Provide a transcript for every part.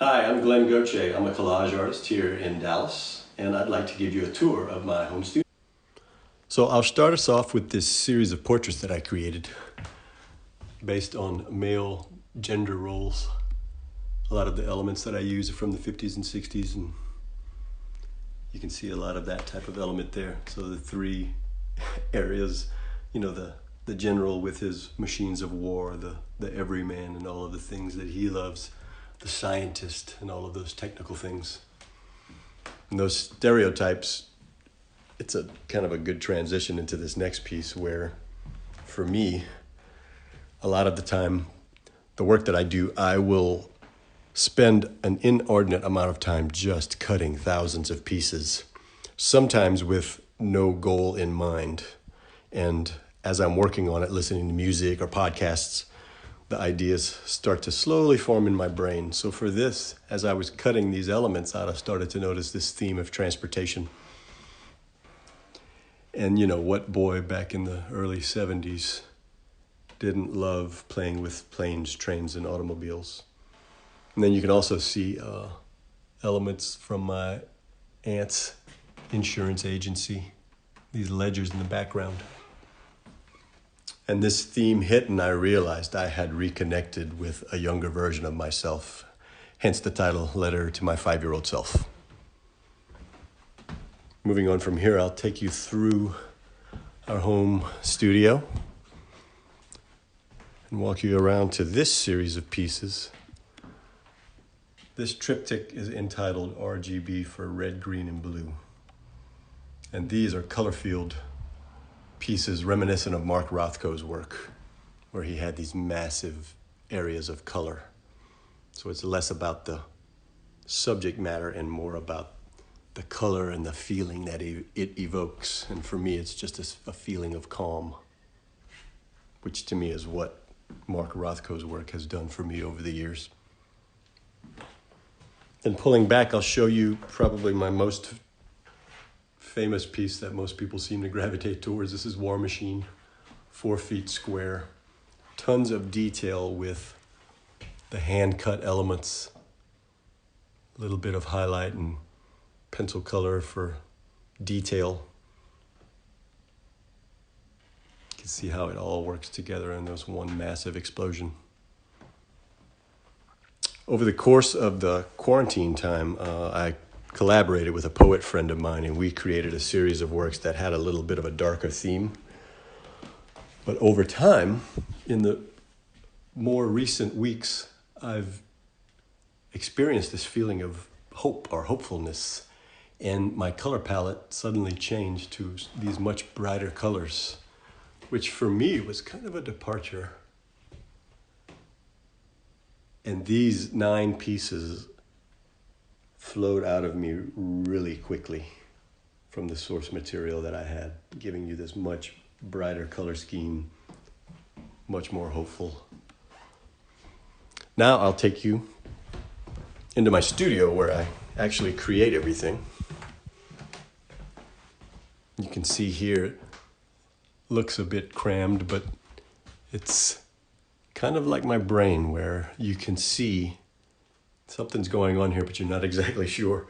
Hi, I'm Glen Gauthier. I'm a collage artist here in Dallas, and I'd like to give you a tour of my home studio. So I'll start us off with this series of portraits that I created based on male gender roles. A lot of the elements that I use are from the 50s and 60s, and you can see a lot of that type of element there. So the three areas, the general with his machines of war, the everyman and all of the things that he loves, the scientist and all of those technical things. And those stereotypes, it's a kind of a good transition into this next piece where, for me, a lot of the time, the work that I do, I will spend an inordinate amount of time just cutting thousands of pieces, sometimes with no goal in mind. And as I'm working on it, listening to music or podcasts, the ideas start to slowly form in my brain. So for this, as I was cutting these elements out, I started to notice this theme of transportation. And what boy back in the early 70s didn't love playing with planes, trains, and automobiles? And then you can also see elements from my aunt's insurance agency, these ledgers in the background. And this theme hit, and I realized I had reconnected with a younger version of myself, hence the title, Letter to My 5-Year-Old Self. Moving on from here, I'll take you through our home studio and walk you around to this series of pieces. This triptych is entitled RGB for red, green, and blue. And these are color field pieces reminiscent of Mark Rothko's work, where he had these massive areas of color. So it's less about the subject matter and more about the color and the feeling that it evokes. And for me, it's just a feeling of calm, which to me is what Mark Rothko's work has done for me over the years. Then pulling back, I'll show you probably my most famous piece that most people seem to gravitate towards. This is War Machine, 4 feet square. Tons of detail with the hand-cut elements. A little bit of highlight and pencil color for detail. You can see how it all works together in this one massive explosion. Over the course of the quarantine time, I collaborated with a poet friend of mine, and we created a series of works that had a little bit of a darker theme. But over time, in the more recent weeks, I've experienced this feeling of hope or hopefulness, and my color palette suddenly changed to these much brighter colors, which for me was kind of a departure. And these 9 pieces flowed out of me really quickly from the source material that I had, giving you this much brighter color scheme, much more hopeful. Now I'll take you into my studio where I actually create everything. You can see here, it looks a bit crammed, but it's kind of like my brain, where you can see something's going on here, but you're not exactly sure.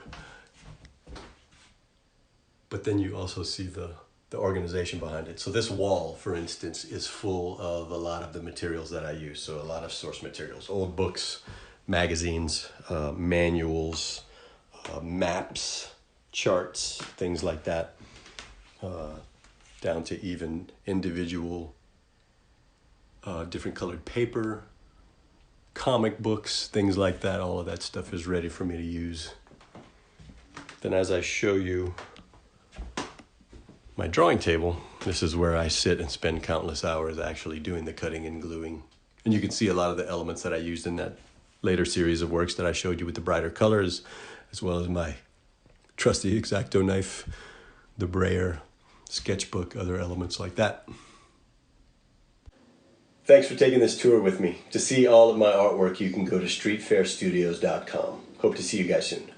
But then you also see the organization behind it. So this wall, for instance, is full of a lot of the materials that I use. So a lot of source materials, old books, magazines, manuals, maps, charts, things like that, down to even individual different colored paper, comic books, things like that. All of that stuff is ready for me to use. Then as I show you my drawing table, this is where I sit and spend countless hours actually doing the cutting and gluing. And you can see a lot of the elements that I used in that later series of works that I showed you with the brighter colors, as well as my trusty X-Acto knife, the brayer, sketchbook, other elements like that. Thanks for taking this tour with me. To see all of my artwork, you can go to streetfairstudios.com. Hope to see you guys soon.